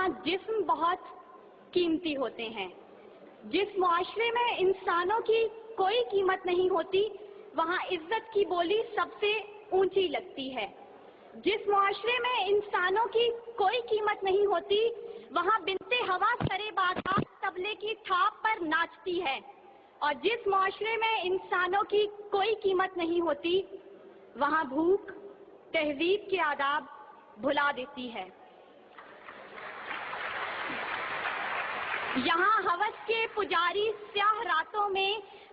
جہاں جسم بہت قیمتی ہوتے ہیں، جس معاشرے میں انسانوں کی کوئی قیمت نہیں ہوتی، وہاں عزت کی بولی سب سے اونچی لگتی ہے۔ جس معاشرے میں انسانوں کی کوئی قیمت نہیں ہوتی، وہاں بنتے ہوا سرے بازار طبلے کی تھاپ پر ناچتی ہے، اور جس معاشرے میں انسانوں کی کوئی قیمت نہیں ہوتی، وہاں بھوک تہذیب کے آداب بھلا دیتی ہے۔ یہاں ہوس کے پجاری سیاہ راتوں میں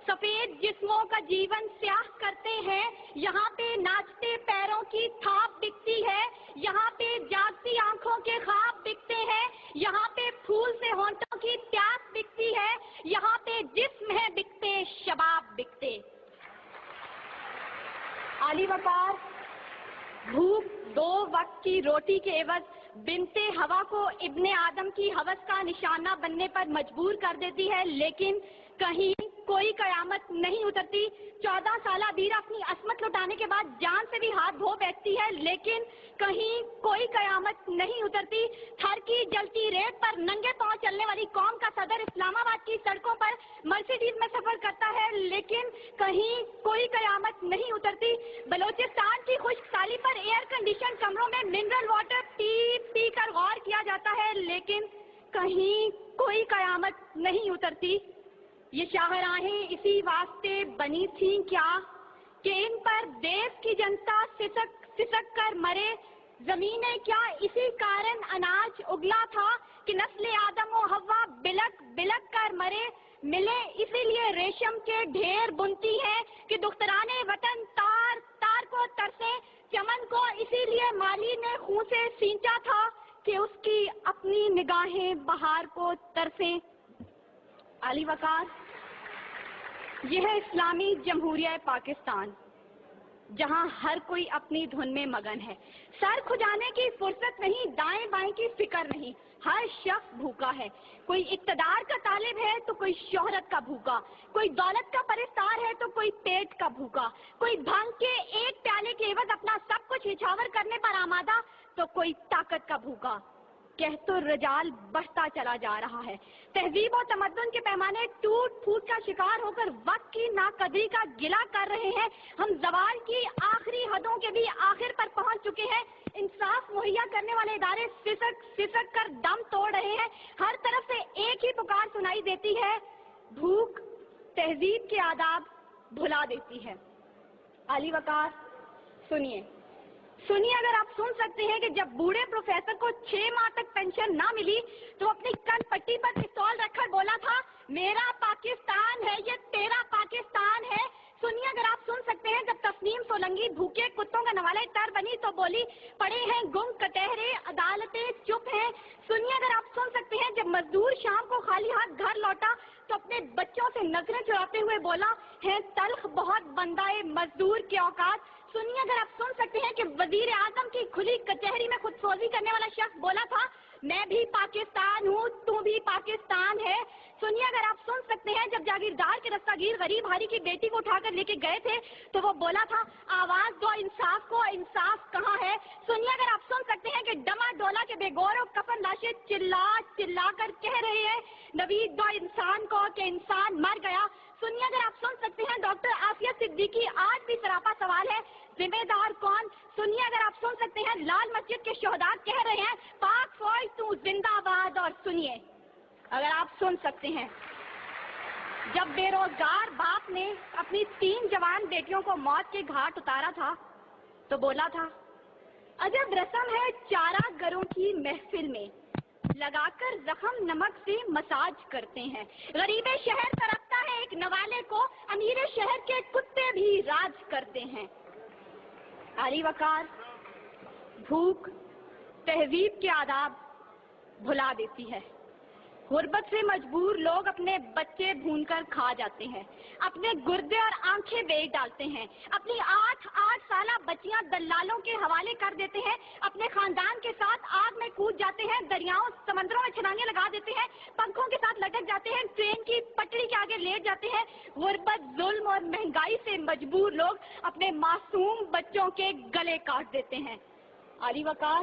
سفید جسموں کا جیون سیاہ کرتے ہیں، یہاں پہ ناچتے پیروں کی تھاپ بکتی ہے، یہاں پہ جاگتی آنکھوں کے خواب بکتے ہیں، یہاں پہ پھول سے ہونٹوں کی پیاس بکتی ہے، یہاں پہ جسم ہے بکتے، شباب بکتے۔ عالی وقار بھوک 2 وقت کی روٹی کے عوض بنتے ہوا کو ابن آدم کی ہوس کا نشانہ بننے پر مجبور کر دیتی ہے، لیکن کہیں کوئی قیامت نہیں اترتی۔ 14 سالہ بیرا اپنی عصمت لٹانے کے بعد جان سے بھی ہاتھ دھو بیٹھتی ہے، لیکن کہیں کوئی قیامت نہیں اترتی۔ تھر کی جلتی ریت پر ننگے پاؤں چلنے والی قوم کا صدر اسلام آباد کی سڑکوں پر مرسیڈیز میں سفر کرتا ہے، لیکن کہیں کوئی قیامت نہیں اترتی۔ بلوچستان کی خشک سالی پر ایئر کنڈیشن کمروں میں منرل واٹر پی پی کر غور کیا جاتا ہے، لیکن کہیں کوئی قیامت نہیں اترتی۔ یہ شاہراہیں اسی واسطے بنی تھیں کیا کہ ان پر دیس کی جنتا سسک کر مرے؟ زمینیں کیا اسی کارن اناج اگلا تھا کہ نسل آدم و حوا بلک بلک کر مرے؟ ملے اسی لیے ریشم کے ڈھیر بنتی ہیں کہ دخترانے وطن تار تار کو ترسیں، چمن کو اسی لیے مالی نے خون سے سینچا تھا کہ اس کی اپنی نگاہیں بہار کو ترسیں۔ عالی وقار یہ ہے اسلامی جمہوریہ پاکستان، جہاں ہر کوئی اپنی دھن میں مگن ہے، سر کھجانے کی فرصت نہیں، دائیں بائیں کی فکر نہیں، ہر شخص بھوکا ہے۔ کوئی اقتدار کا طالب ہے تو کوئی شہرت کا بھوکا، کوئی دولت کا پرستار ہے تو کوئی پیٹ کا بھوکا، کوئی بھنگ کے ایک پیالے کے عوض اپنا سب کچھ نچھاور کرنے پر آمادہ تو کوئی طاقت کا بھوکا۔ کہت الرجال بڑھتا چلا جا رہا ہے، تہذیب و تمدن کے پیمانے ٹوٹ پھوٹ کا شکار ہو کر وقت کی ناقدری کا گلہ کر رہے ہیں، ہم زوال کی آخری حدوں کے بھی آخر پر پہنچ چکے ہیں، انصاف مہیا کرنے والے ادارے سسک کر دم توڑ رہے ہیں، ہر طرف سے ایک ہی پکار سنائی دیتی ہے، بھوک تہذیب کے آداب بھلا دیتی ہے۔ عالی وقار سنیے، اگر آپ سن سکتے ہیں کہ جب بوڑھے پروفیسر کو 6 ماہ تک پینشن نہ ملی تو اپنی کن پٹی پر پستول رکھ کر بولا تھا، میرا پاکستان ہے یہ تیرا پاکستان ہے۔ سنیے، اگر آپ سن سکتے ہیں جب تسنیم سولنگی بھوکے کتوں کا نوالہ تر بنی تو بولی، پڑے ہیں گم کٹہرے عدالتیں چپ ہیں۔ سنیے، اگر آپ سن سکتے ہیں جب مزدور شام کو خالی ہاتھ گھر لوٹا تو اپنے بچوں سے نظریں چراتے ہوئے بولا، ہے تلخ بہت بندائے مزدور کے اوقات۔ سنیے، اگر آپ سن سکتے ہیں کہ وزیر اعظم کی کھلی کچہری میں خود سوزی کرنے والا شخص بولا تھا، میں بھی پاکستان ہوں تو بھی پاکستان ہے۔ سنیے، اگر آپ سن سکتے ہیں جب جاگیردار کے رستاگیر غریب ہاری کی بیٹی کو اٹھا کر لے کے گئے تھے تو وہ بولا تھا، آواز دو انصاف کو، انصاف کہاں ہے؟ سنیے، اگر آپ سن سکتے ہیں کہ ڈما ڈولا کے بے گور و کفن لاشیں چلا چلا کر کہہ رہے ہیں، نوید دو انسان کو کہ انسان مر گیا۔ سنیے، اگر آپ سن سکتے ہیں ڈاکٹر آفیہ صدیقی آج بھی سراپا سوال ہے، ذمہ دار کون؟ سنیے، اگر آپ سن سکتے ہیں لال مسجد کے شہداء کہہ رہے ہیں، پاک فوج تو زندہ باد۔ اور سنیے، اگر آپ سن سکتے ہیں جب بے روزگار باپ نے اپنی 3 جوان بیٹیوں کو موت کے گھاٹ اتارا تھا تو بولا تھا، عجب رسم ہے چارہ گروں کی محفل میں، لگا کر زخم نمک سے مساج کرتے ہیں، غریب شہر تڑپتا ہے ایک نوالے کو، امیر شہر کے کتے بھی راج کرتے ہیں۔ عالی وقار بھوک تہذیب کے آداب بھلا دیتی ہے۔ غربت سے مجبور لوگ اپنے بچے بھون کر کھا جاتے ہیں، اپنے گردے اور آنکھیں بیچ ڈالتے ہیں، اپنی 8 سالہ بچیاں دلالوں کے حوالے کر دیتے ہیں، اپنے خاندان کے ساتھ آگ میں کود جاتے ہیں، دریاؤں سمندروں میں چھلانگیں لگا دیتے ہیں، پنکھوں کے ساتھ لٹک جاتے ہیں، ٹرین کی پٹری کے آگے لیٹ جاتے ہیں۔ غربت، ظلم اور مہنگائی سے مجبور لوگ اپنے معصوم بچوں کے گلے کاٹ دیتے ہیں۔ عالی وقار